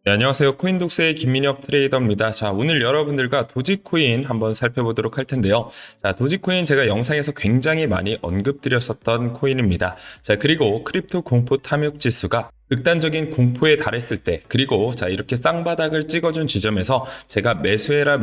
네, 안녕하세요. 코인독스의 김민혁 트레이더입니다. 자, 오늘 여러분들과 도지코인 한번 살펴보도록 할 텐데요. 자, 도지코인 제가 영상에서 굉장히 많이 언급드렸었던 코인입니다. 자, 그리고 크립토 공포 탐욕 지수가 극단적인 공포에 달했을 때, 그리고 자 이렇게 쌍바닥을 찍어준 지점에서 제가 매수해라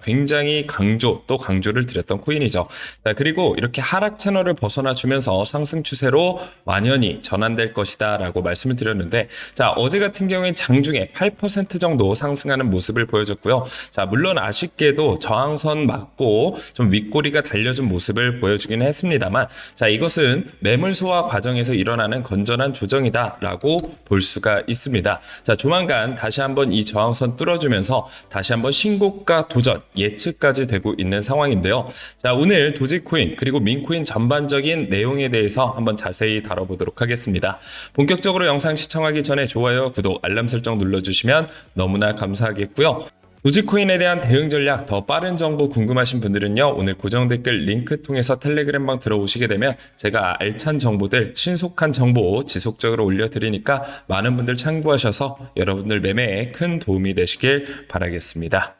굉장히 강조를 드렸던 코인이죠. 자, 그리고 이렇게 하락 채널을 벗어나 주면서 상승 추세로 완연히 전환될 것이다 라고 말씀을 드렸는데, 자 어제 같은 경우엔 장중에 8% 정도 상승하는 모습을 보여줬고요. 자, 물론 아쉽게도 저항선 맞고 좀 윗꼬리가 달려준 모습을 보여주긴 했습니다만, 자 이것은 매물 소화 과정에서 일어나는 건전한 조정이다 라고 볼 수가 있습니다. 자, 조만간 다시 한번 이 저항선 뚫어주면서 다시 한번 신고가 도전 예측까지 되고 있는 상황인데요. 자, 오늘 도지코인 그리고 민코인 전반적인 내용에 대해서 한번 자세히 다뤄보도록 하겠습니다. 본격적으로 영상 시청하기 전에 좋아요, 구독, 알람 설정 눌러주시면 너무나 감사하겠고요. 도지코인에 대한 대응 전략, 더 빠른 정보 궁금하신 분들은요, 오늘 고정 댓글 링크 통해서 텔레그램방 들어오시게 되면 제가 알찬 정보들, 신속한 정보 지속적으로 올려드리니까 많은 분들 참고하셔서 여러분들 매매에 큰 도움이 되시길 바라겠습니다.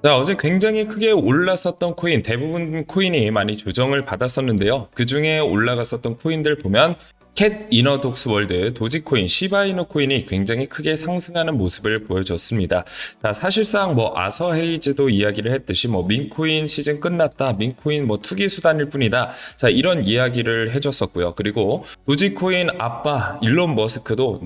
자, 어제 굉장히 크게 올랐었던 코인, 대부분 코인이 많이 조정을 받았었는데요. 그 중에 올라갔었던 코인들 보면 캣 이너독스 월드, 도지코인, 시바이누 코인이 굉장히 크게 상승하는 모습을 보여줬습니다. 자, 사실상 아서헤이즈도 이야기를 했듯이 민코인 시즌 끝났다, 민코인 투기 수단일 뿐이다. 자, 이런 이야기를 해줬었고요. 그리고 도지코인 아빠 일론 머스크도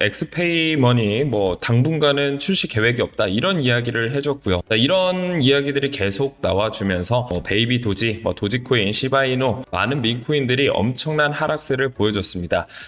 엑스페이머니 당분간은 출시 계획이 없다, 이런 이야기를 해줬고요. 자, 이런 이야기들이 계속 나와주면서 베이비 도지, 도지코인, 시바이누 많은 민코인들이 엄청난 하락세를 보여줬습니다.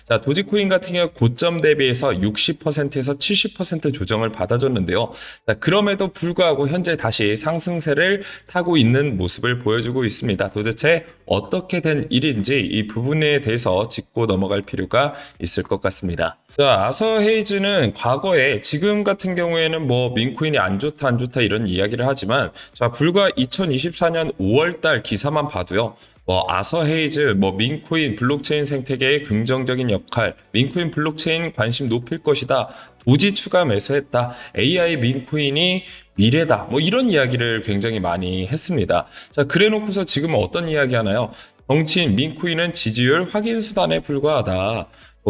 자, 도지코인 같은 경우 고점 대비해서 60%에서 70% 조정을 받아줬는데요. 자, 그럼에도 불구하고 현재 다시 상승세를 타고 있는 모습을 보여주고 있습니다. 도대체 어떻게 된 일인지 이 부분에 대해서 짚고 넘어갈 필요가 있을 것 같습니다. 자, 아서헤이즈는 과거에 지금 같은 경우에는 민코인이 안 좋다 이런 이야기를 하지만, 자, 불과 2024년 5월달 기사만 봐도요. 아서헤이즈, 민코인 블록체인 생태계의 긍정적인 역할, 민코인 블록체인 관심 높일 것이다, 도지 추가 매수했다, AI 민코인이 미래다, 이런 이야기를 굉장히 많이 했습니다. 자, 그래 놓고서 지금 어떤 이야기 하나요? 정치인 민코인은 지지율 확인 수단에 불과하다.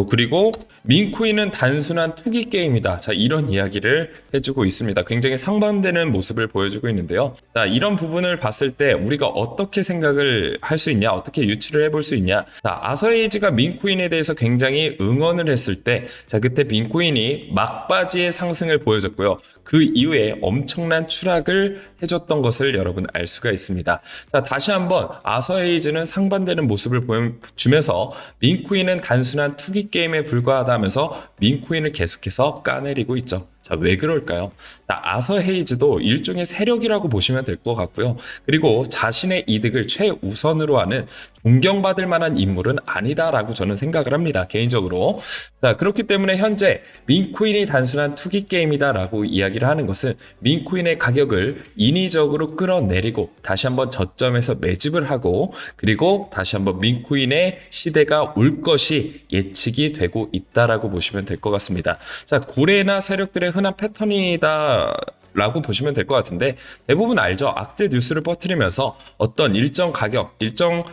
그리고 민코인은 단순한 투기 게임이다. 자, 이런 이야기를 해주고 있습니다. 굉장히 상반되는 모습을 보여주고 있는데요. 자, 이런 부분을 봤을 때 우리가 어떻게 생각을 할 수 있냐, 어떻게 유추를 해볼 수 있냐. 자, 아서헤이즈가 민코인에 대해서 굉장히 응원을 했을 때, 자, 그때 민코인이 막바지의 상승을 보여줬고요. 그 이후에 엄청난 추락을 해줬던 것을 여러분 알 수가 있습니다. 자, 다시 한번 아서헤이즈는 상반되는 모습을 보여주면서 민코인은 단순한 투기 게임에 불과하다면서 민코인을 계속해서 까내리고 있죠. 자, 왜 그럴까요? 자, 아서헤이즈도 일종의 세력이라고 보시면 될 것 같고요. 그리고 자신의 이득을 최우선으로 하는 존경받을 만한 인물은 아니다라고 저는 생각을 합니다, 개인적으로. 자, 그렇기 때문에 현재 민코인이 단순한 투기 게임이다라고 이야기를 하는 것은 민코인의 가격을 인위적으로 끌어내리고 다시 한번 저점에서 매집을 하고, 그리고 다시 한번 민코인의 시대가 올 것이 예측이 되고 있다라고 보시면 될 것 같습니다. 자, 고래나 세력들의 흔한 패턴이다 라고 보시면 될 것 같은데, 대부분 알죠? 악재 뉴스를 퍼뜨리면서 어떤 일정 가격, 일정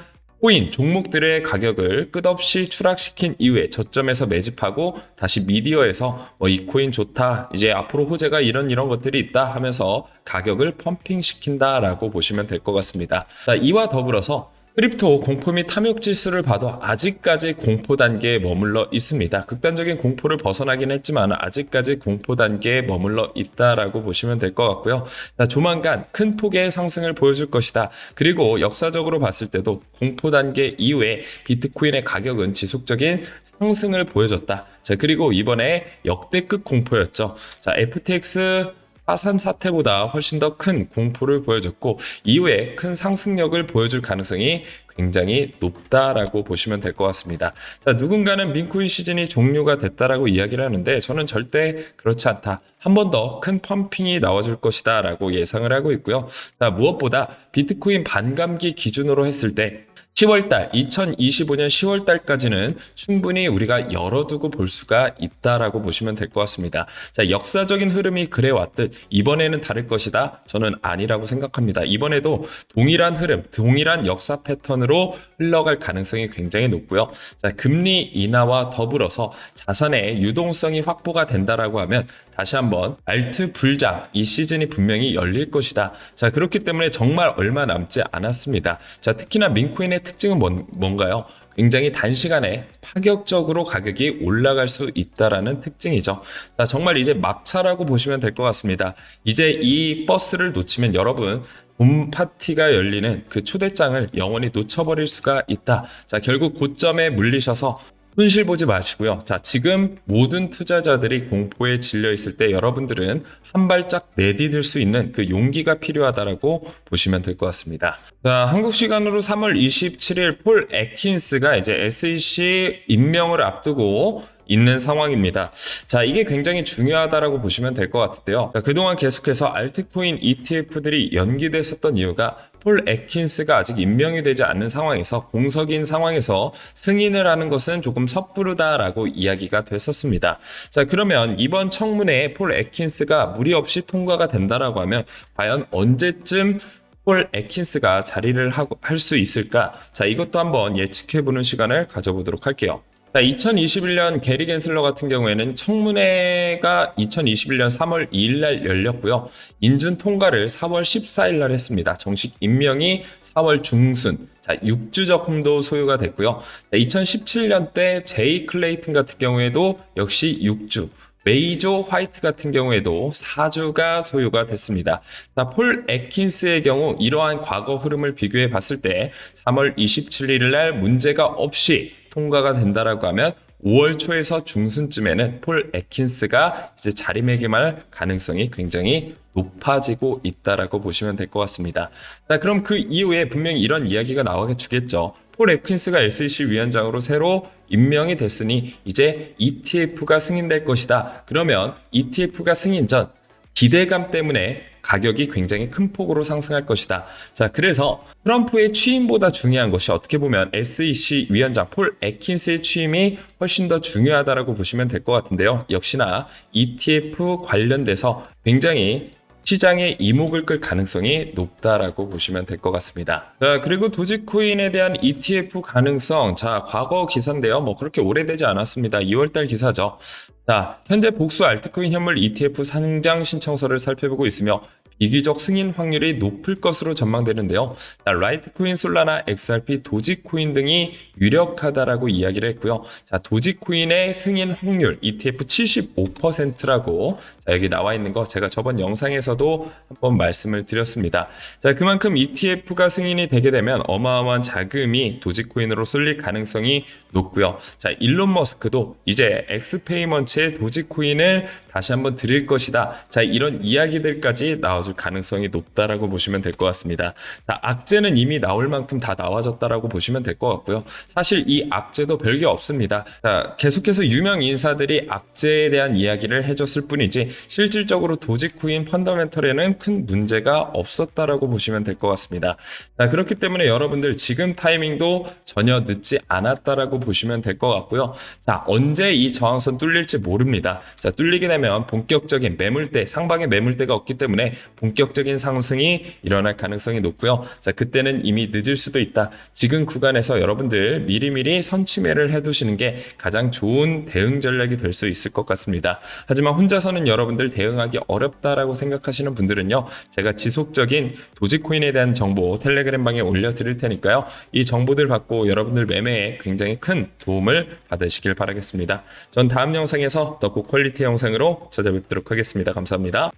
코인 종목들의 가격을 끝없이 추락시킨 이후에 저점에서 매집하고 다시 미디어에서 이 코인 좋다, 이제 앞으로 호재가 이런 것들이 있다 하면서 가격을 펌핑시킨다라고 보시면 될 것 같습니다. 자, 이와 더불어서 크립토 공포 및 탐욕 지수를 봐도 아직까지 공포 단계에 머물러 있습니다. 극단적인 공포를 벗어나긴 했지만 아직까지 공포 단계에 머물러 있다라고 보시면 될 것 같고요. 자, 조만간 큰 폭의 상승을 보여줄 것이다. 그리고 역사적으로 봤을 때도 공포 단계 이후에 비트코인의 가격은 지속적인 상승을 보여줬다. 자, 그리고 이번에 역대급 공포였죠. 자, FTX 파산 사태보다 훨씬 더 큰 공포를 보여줬고, 이후에 큰 상승력을 보여줄 가능성이 굉장히 높다라고 보시면 될 것 같습니다. 자, 누군가는 민코인 시즌이 종료가 됐다라고 이야기를 하는데 저는 절대 그렇지 않다. 한 번 더 큰 펌핑이 나와줄 것이다 라고 예상을 하고 있고요. 자, 무엇보다 비트코인 반감기 기준으로 했을 때 10월달, 2025년 10월달까지는 충분히 우리가 열어두고 볼 수가 있다라고 보시면 될 것 같습니다. 자, 역사적인 흐름이 그래왔듯 이번에는 다를 것이다? 저는 아니라고 생각합니다. 이번에도 동일한 흐름, 동일한 역사 패턴으로 흘러갈 가능성이 굉장히 높고요. 자, 금리 인하와 더불어서 자산의 유동성이 확보가 된다라고 하면 다시 한번 알트 불장 이 시즌이 분명히 열릴 것이다. 자, 그렇기 때문에 정말 얼마 남지 않았습니다. 자, 특히나 민코인의 특징은 뭔가요? 굉장히 단시간에 파격적으로 가격이 올라갈 수 있다라는 특징이죠. 자, 정말 이제 막차라고 보시면 될 것 같습니다. 이제 이 버스를 놓치면 여러분 봄 파티가 열리는 그 초대장을 영원히 놓쳐버릴 수가 있다. 자, 결국 고점에 물리셔서 손실 보지 마시고요. 자, 지금 모든 투자자들이 공포에 질려 있을 때 여러분들은 한 발짝 내디딜 수 있는 그 용기가 필요하다라고 보시면 될 것 같습니다. 자, 한국 시간으로 3월 27일 폴 애킨스가 이제 SEC 임명을 앞두고 있는 상황입니다. 자, 이게 굉장히 중요하다라고 보시면 될 것 같은데요. 자, 그동안 계속해서 알트코인 ETF들이 연기됐었던 이유가 폴 애킨스가 아직 임명이 되지 않는 상황에서 공석인 상황에서 승인을 하는 것은 조금 섣부르다라고 이야기가 됐었습니다. 자, 그러면 이번 청문회에 폴 애킨스가 무리 없이 통과가 된다라고 하면 과연 언제쯤 폴 애킨스가 자리를 할 수 있을까? 자, 이것도 한번 예측해보는 시간을 가져보도록 할게요. 자, 2021년 게리 겐슬러 같은 경우에는 청문회가 2021년 3월 2일 날 열렸고요. 인준 통과를 4월 14일 날 했습니다. 정식 임명이 4월 중순. 자, 6주 적금도 소요가 됐고요. 2017년 때 제이 클레이튼 같은 경우에도 역시 6주. 메이저 화이트 같은 경우에도 4주가 소요가 됐습니다. 자, 폴 애킨스의 경우 이러한 과거 흐름을 비교해 봤을 때 3월 27일 날 문제가 없이 통과가 된다라고 하면 5월 초에서 중순쯤에는 폴 애킨스가 이제 자리매김할 가능성이 굉장히 높아지고 있다라고 보시면 될 것 같습니다. 자, 그럼 그 이후에 분명히 이런 이야기가 나오게 주겠죠. 폴 애킨스가 SEC 위원장으로 새로 임명이 됐으니 이제 ETF가 승인될 것이다. 그러면 ETF가 승인 전 기대감 때문에 가격이 굉장히 큰 폭으로 상승할 것이다. 자, 그래서 트럼프의 취임보다 중요한 것이 어떻게 보면 SEC 위원장 폴 애킨스의 취임이 훨씬 더 중요하다라고 보시면 될 것 같은데요. 역시나 ETF 관련돼서 굉장히 시장의 이목을 끌 가능성이 높다라고 보시면 될 것 같습니다. 자, 그리고 도지코인에 대한 ETF 가능성. 자, 과거 기사인데요. 뭐 그렇게 오래되지 않았습니다. 2월달 기사죠. 자, 현재 복수 알트코인 현물 ETF 상장 신청서를 살펴보고 있으며 비교적 승인 확률이 높을 것으로 전망되는데요. 자, 라이트코인, 솔라나, XRP, 도지코인 등이 유력하다라고 이야기를 했고요. 자, 도지코인의 승인 확률 ETF 75%라고 자, 여기 나와 있는 거 제가 저번 영상에서도 한번 말씀을 드렸습니다. 자, 그만큼 ETF가 승인이 되게 되면 어마어마한 자금이 도지코인으로 쏠릴 가능성이 높고요. 자, 일론 머스크도 이제 엑스페이먼츠의 도지코인을 다시 한번 드릴 것이다. 자, 이런 이야기들까지 나와줄 가능성이 높다라고 보시면 될 것 같습니다. 자, 악재는 이미 나올 만큼 다 나와졌다라고 보시면 될 것 같고요. 사실 이 악재도 별게 없습니다. 자, 계속해서 유명 인사들이 악재에 대한 이야기를 해줬을 뿐이지 실질적으로 도지코인 펀더멘털에는 큰 문제가 없었다라고 보시면 될 것 같습니다. 자, 그렇기 때문에 여러분들 지금 타이밍도 전혀 늦지 않았다라고 보시면 될 것 같고요. 자, 언제 이 저항선 뚫릴지 모릅니다. 자, 뚫리게 되면 본격적인 매물대, 상방의 매물대가 없기 때문에 본격적인 상승이 일어날 가능성이 높고요. 자, 그때는 이미 늦을 수도 있다. 지금 구간에서 여러분들 미리미리 선취매를 해두시는 게 가장 좋은 대응 전략이 될 수 있을 것 같습니다. 하지만 혼자서는 여러분들 대응하기 어렵다라고 생각하시는 분들은요, 제가 지속적인 도지코인에 대한 정보 텔레그램 방에 올려드릴 테니까요. 이 정보들 받고 여러분들 매매에 굉장히 큰 도움을 받으시길 바라겠습니다. 전 다음 영상에서 더 고퀄리티 영상으로 찾아뵙도록 하겠습니다. 감사합니다.